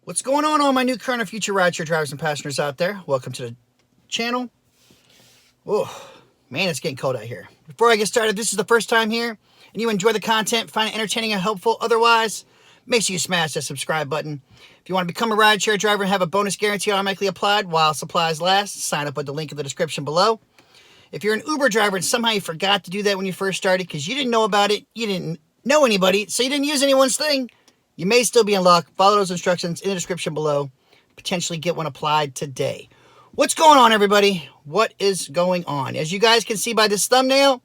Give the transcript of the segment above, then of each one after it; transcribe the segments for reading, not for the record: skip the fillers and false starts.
What's going on, all my new, current, and future rideshare drivers and passengers out there? Welcome to the channel. Oh, man, it's getting cold out here. Before I get started, if this is the first time here and you enjoy the content, find it entertaining and helpful, otherwise, make sure you smash that subscribe button. If you want to become a rideshare driver and have a bonus guarantee automatically applied while supplies last, sign up with the link in the description below. If you're an Uber driver and somehow you forgot to do that when you first started because you didn't know about it, you didn't know anybody, so you didn't use anyone's thing, you may still be in luck. Follow those instructions in the description below. Potentially get one applied today. What's going on, everybody? What is going on? As you guys can see by this thumbnail,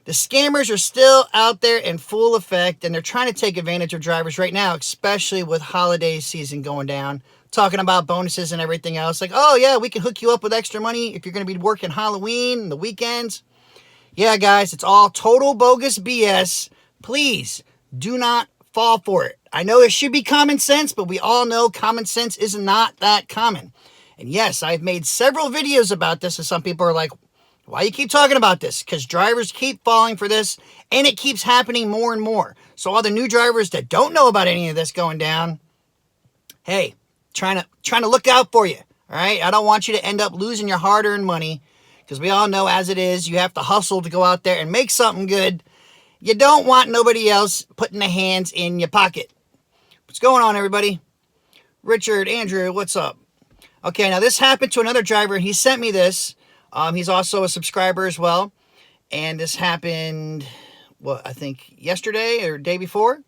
the scammers are still out there in full effect, and they're trying to take advantage of drivers right now, especially with holiday season going down, talking about bonuses and everything else. Like, oh, yeah, we can hook you up with extra money if you're going to be working Halloween and the weekends. Yeah, guys, it's all total bogus BS. Please do not fall for it. I know it should be common sense, but we all know common sense is not that common. And yes, I've made several videos about this, and some people are like, why you keep talking about this? Because drivers keep falling for this, and it keeps happening more and more. So all the new drivers that don't know about any of this going down, hey, trying to look out for you, all right? I don't want you to end up losing your hard-earned money, because we all know as it is, you have to hustle to go out there and make something good. You don't want nobody else putting their hands in your pocket. What's going on, everybody? Richard, Andrew, what's up? Okay, now this happened to another driver. He sent me this. He's also a subscriber as well. And this happened, what, I think yesterday or day before.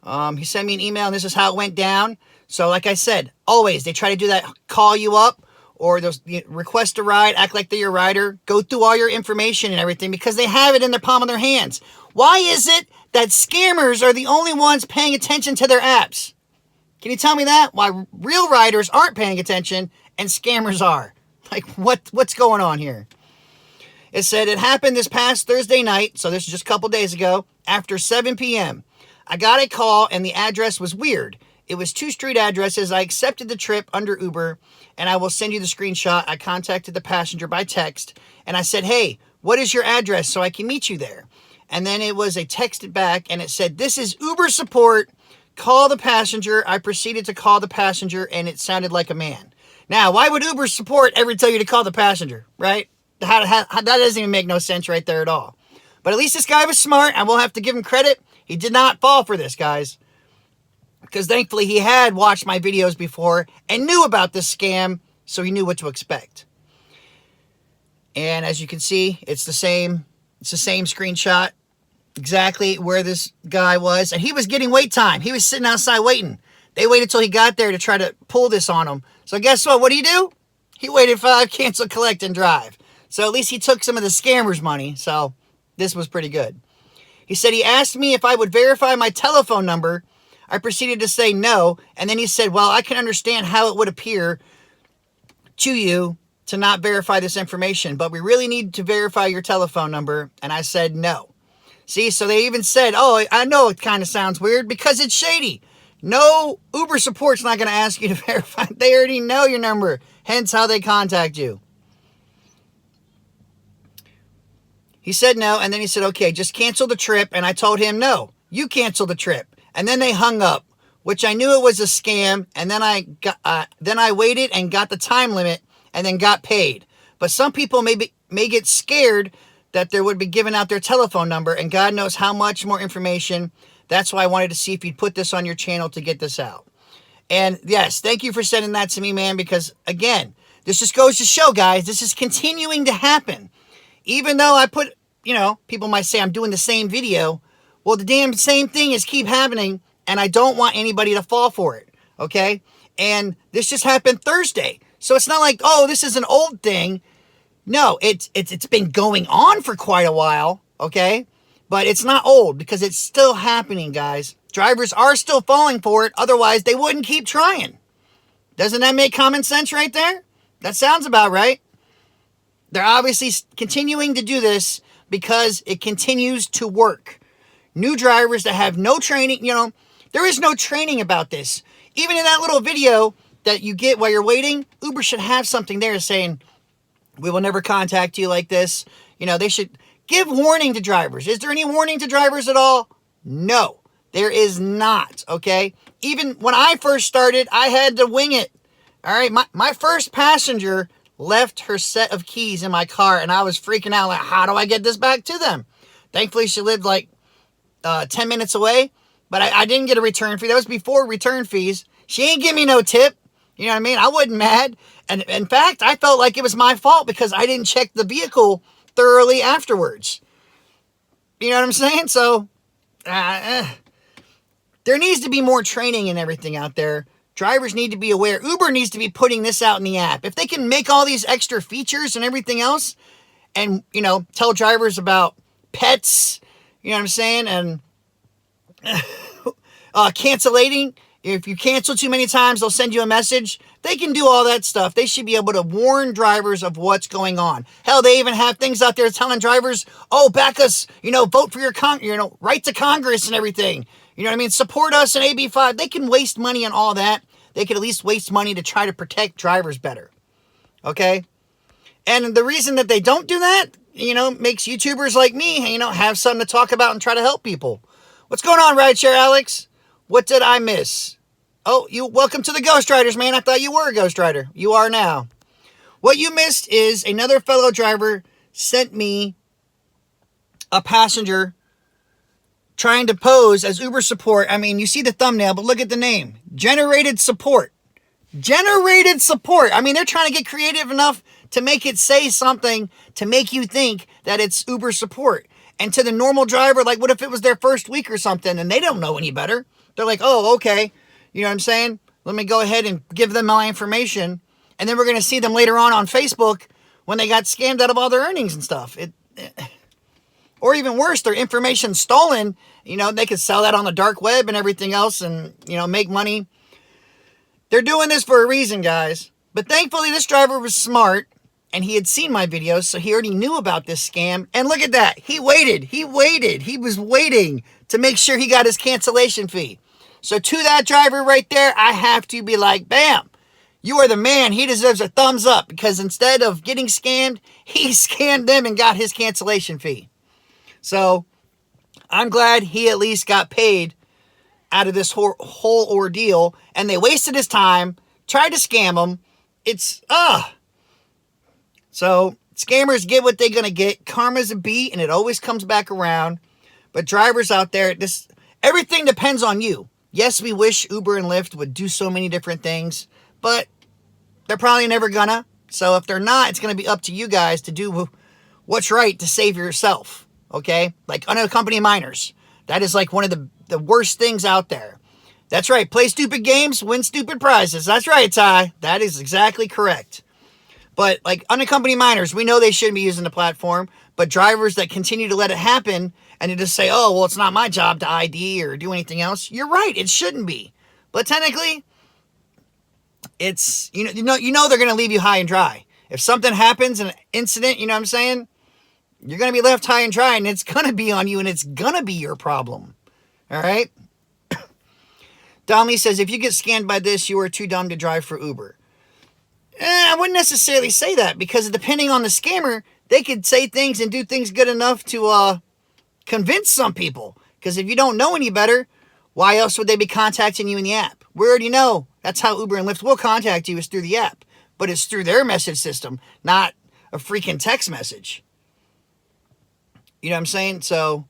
He sent me an email, and this is how it went down. So like I said, always, they try to do that, call you up, or those request a ride, act like they're your rider, go through all your information and everything because they have it in their palm of their hands. Why is it that scammers are the only ones paying attention to their apps? Can you tell me that? Why real riders aren't paying attention and scammers are? Like, what's going on here? It said it happened this past Thursday night, so this is just a couple days ago, after 7 p.m. I got a call, and the address was weird. It was 2 street addresses. I accepted the trip under Uber, and I will send you the screenshot. I contacted the passenger by text, and I said, hey, what is your address so I can meet you there? And then it was a text back, and it said, this is Uber support. Call the passenger. I proceeded to call the passenger, and it sounded like a man. Now, why would Uber support ever tell you to call the passenger, right? That doesn't even make no sense right there at all. But at least this guy was smart. I will have to give him credit. He did not fall for this, guys. Because thankfully he had watched my videos before and knew about this scam, so he knew what to expect. And as you can see, it's the same screenshot, exactly where this guy was. And he was getting wait time. He was sitting outside waiting. They waited till he got there to try to pull this on him. So guess what? What did he do? He waited 5, cancel, collect, and drive. So at least he took some of the scammers' money. So this was pretty good. He said he asked me if I would verify my telephone number. I proceeded to say no, and then he said, well, I can understand how it would appear to you to not verify this information, but we really need to verify your telephone number, and I said no. See, so they even said, oh, I know it kind of sounds weird because it's shady. No, Uber support's not going to ask you to verify. They already know your number, hence how they contact you. He said no, and then he said, okay, just cancel the trip, and I told him no, you cancel the trip. And then they hung up, which I knew it was a scam. And then I waited and got the time limit and then got paid. But some people may get scared that they would be giving out their telephone number, and God knows how much more information. That's why I wanted to see if you'd put this on your channel to get this out. And yes, thank you for sending that to me, man, because again, this just goes to show, guys, this is continuing to happen. Even though I put, people might say I'm doing the same video. Well, the damn same thing is keep happening, and I don't want anybody to fall for it, okay? And this just happened Thursday. So it's not like, oh, this is an old thing. No, it's been going on for quite a while, okay? But it's not old because it's still happening, guys. Drivers are still falling for it. Otherwise, they wouldn't keep trying. Doesn't that make common sense right there? That sounds about right. They're obviously continuing to do this because it continues to work. New drivers that have no training, there is no training about this. Even in that little video that you get while you're waiting, Uber should have something there saying, we will never contact you like this. They should give warning to drivers. Is there any warning to drivers at all? No, there is not, okay? even when I first started, I had to wing it. All right, my first passenger left her set of keys in my car, and I was freaking out, like, how do I get this back to them? Thankfully, she lived like 10 minutes away, but I didn't get a return fee. That was before return fees. She ain't give me no tip. You know what I mean? I wasn't mad. And in fact, I felt like it was my fault because I didn't check the vehicle thoroughly afterwards. You know what I'm saying? So, there needs to be more training and everything out there. Drivers need to be aware. Uber needs to be putting this out in the app. If they can make all these extra features and everything else and, you know, tell drivers about pets, you know what I'm saying, and cancellating. If you cancel too many times, they'll send you a message. They can do all that stuff. They should be able to warn drivers of what's going on. Hell, they even have things out there telling drivers, oh, back us, you know, vote for your, right to Congress and everything. You know what I mean? Support us in AB5. They can waste money on all that. They could at least waste money to try to protect drivers better. Okay? And the reason that they don't do that, you know, makes YouTubers like me, you know, have something to talk about and try to help people. What's going on, Rideshare Alex? What did I miss? Oh, welcome to the Ghost Riders, man. I thought you were a Ghost Rider. You are now. What you missed is another fellow driver sent me a passenger trying to pose as Uber support. I mean, you see the thumbnail, but look at the name. Generated support. Generated support. I mean, they're trying to get creative enough to make it say something to make you think that it's Uber support. And to the normal driver, like, what if it was their first week or something and they don't know any better? They're like, oh, okay. You know what I'm saying? Let me go ahead and give them my information. And then we're going to see them later on Facebook when they got scammed out of all their earnings and stuff. Or even worse, their information stolen. You know, they could sell that on the dark web and everything else and, you know, make money. They're doing this for a reason, guys. But thankfully, this driver was smart and he had seen my videos, so he already knew about this scam. And look at that. He waited. He was waiting to make sure he got his cancellation fee. So to that driver right there, I have to be like, bam, you are the man. He deserves a thumbs up because instead of getting scammed, he scammed them and got his cancellation fee. So I'm glad he at least got paid out of this whole ordeal. And they wasted his time, tried to scam him. So scammers get what they're going to get. Karma's a bee and it always comes back around. But drivers out there, everything depends on you. Yes, we wish Uber and Lyft would do so many different things, but they're probably never gonna. So if they're not, it's gonna be up to you guys to do what's right to save yourself, okay? Like unaccompanied minors. That is like one of the worst things out there. That's right, play stupid games, win stupid prizes. That's right, Ty. That is exactly correct. But like unaccompanied minors, we know they shouldn't be using the platform, but drivers that continue to let it happen and to just say, oh, well, it's not my job to ID or do anything else. You're right, it shouldn't be. But technically, it's, you know they're going to leave you high and dry. If something happens, an incident, you know what I'm saying? You're going to be left high and dry and it's going to be on you and it's going to be your problem. All right? Domly says, if you get scanned by this, you are too dumb to drive for Uber. I wouldn't necessarily say that because depending on the scammer, they could say things and do things good enough to convince some people. Because if you don't know any better, why else would they be contacting you in the app? We already know that's how Uber and Lyft will contact you is through the app. But it's through their message system, not a freaking text message. You know what I'm saying? So,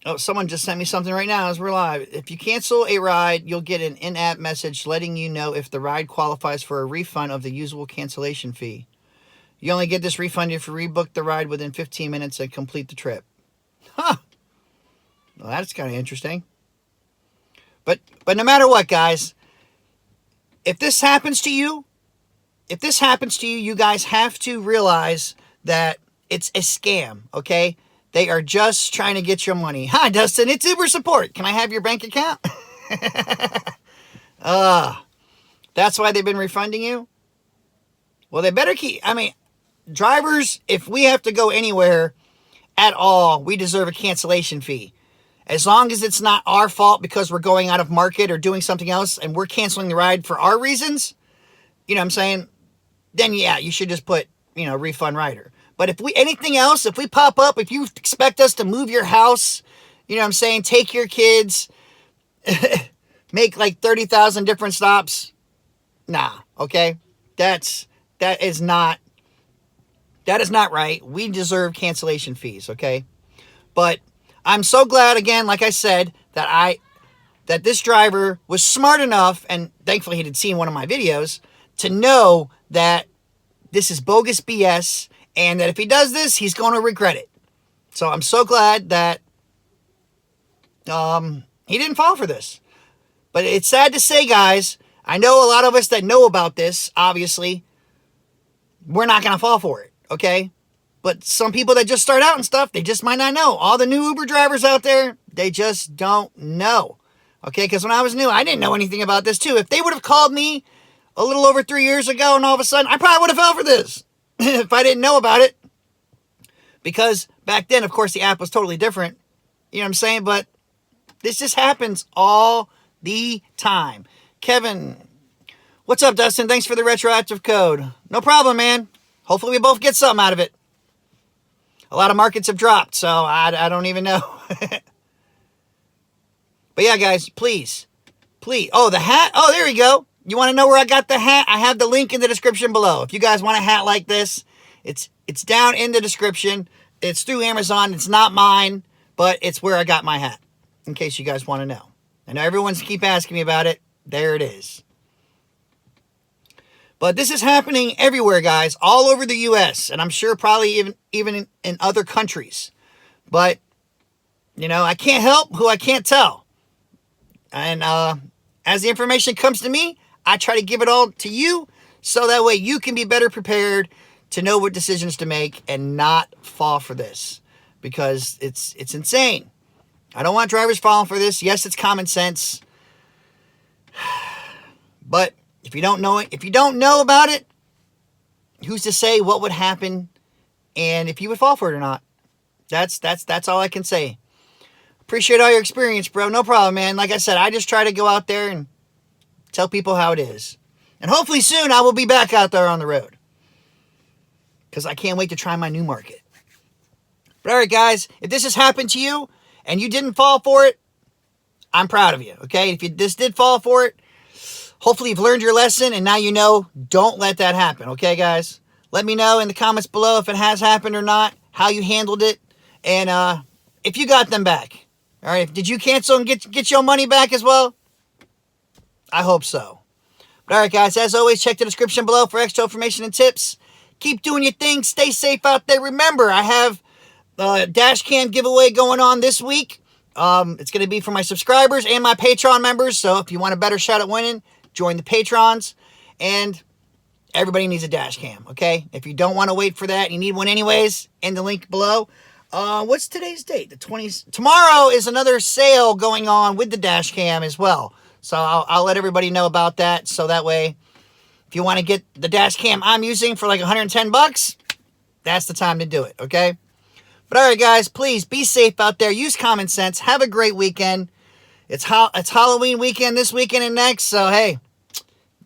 oh, someone just sent me something right now as we're live. If you cancel a ride, you'll get an in-app message letting you know if the ride qualifies for a refund of the usual cancellation fee. You only get this refund if you rebook the ride within 15 minutes and complete the trip. Huh. Well, that's kind of interesting. But no matter what, guys, if this happens to you, you guys have to realize that it's a scam, okay? They are just trying to get your money. Hi, Dustin. It's Uber support. Can I have your bank account? That's why they've been refunding you? Well, they better drivers, if we have to go anywhere at all, we deserve a cancellation fee. As long as it's not our fault because we're going out of market or doing something else and we're canceling the ride for our reasons, you know what I'm saying? Then, yeah, you should just put, refund rider. But if we pop up, if you expect us to move your house, you know what I'm saying, take your kids, make like 30,000 different stops. Nah, okay? That is not right. We deserve cancellation fees, okay? But I'm so glad, again, like I said, that this driver was smart enough, and thankfully he had seen one of my videos, to know that this is bogus BS, and that if he does this, he's going to regret it. So I'm so glad that he didn't fall for this. But it's sad to say, guys, I know a lot of us that know about this, obviously, we're not going to fall for it, okay? But some people that just start out and stuff, they just might not know. All the new Uber drivers out there, they just don't know, okay? Because when I was new, I didn't know anything about this too. If they would have called me a little over 3 years ago and all of a sudden, I probably would have fell for this if I didn't know about it. Because back then, of course, the app was totally different. You know what I'm saying? But this just happens all the time. Kevin, what's up, Dustin? Thanks for the retroactive code. No problem, man. Hopefully we both get something out of it. A lot of markets have dropped, so I don't even know. But yeah, guys, please. Oh, the hat. Oh, there you go. You want to know where I got the hat? I have the link in the description below. If you guys want a hat like this, it's down in the description. It's through Amazon. It's not mine, but it's where I got my hat, in case you guys want to know. I know everyone's keep asking me about it. There it is. But this is happening everywhere, guys, all over the U.S., and I'm sure probably even in other countries. But, you know, I can't help who I can't tell. And as the information comes to me, I try to give it all to you, so that way you can be better prepared to know what decisions to make and not fall for this, because it's insane. I don't want drivers falling for this. Yes, it's common sense. But if you don't know it, if you don't know about it, who's to say what would happen and if you would fall for it or not? That's all I can say. Appreciate all your experience, bro. No problem, man. Like I said, I just try to go out there and tell people how it is. And hopefully soon I will be back out there on the road, because I can't wait to try my new market. But all right, guys, if this has happened to you and you didn't fall for it, I'm proud of you, okay? If you just did fall for it, hopefully you've learned your lesson, and now you know, don't let that happen, okay, guys? Let me know in the comments below if it has happened or not, how you handled it, and if you got them back. All right, did you cancel and get your money back as well? I hope so. But all right, guys, as always, check the description below for extra information and tips. Keep doing your thing. Stay safe out there. Remember, I have a dash cam giveaway going on this week. It's going to be for my subscribers and my Patreon members, so if you want a better shot at winning, join the patrons. And everybody needs a dash cam, okay? If you don't want to wait for that, you need one anyways, in the link below. What's today's date? The 20th. Tomorrow is another sale going on with the dash cam as well. So I'll let everybody know about that. So that way, if you want to get the dash cam I'm using for like 110 bucks, that's the time to do it, okay? But all right, guys, please be safe out there. Use common sense. Have a great weekend. It's Halloween weekend this weekend and next. So, hey,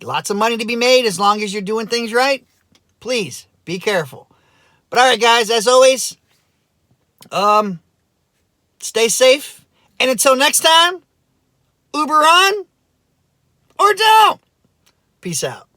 lots of money to be made as long as you're doing things right. Please be careful. But all right, guys, as always, stay safe. And until next time, Uber on or don't. Peace out.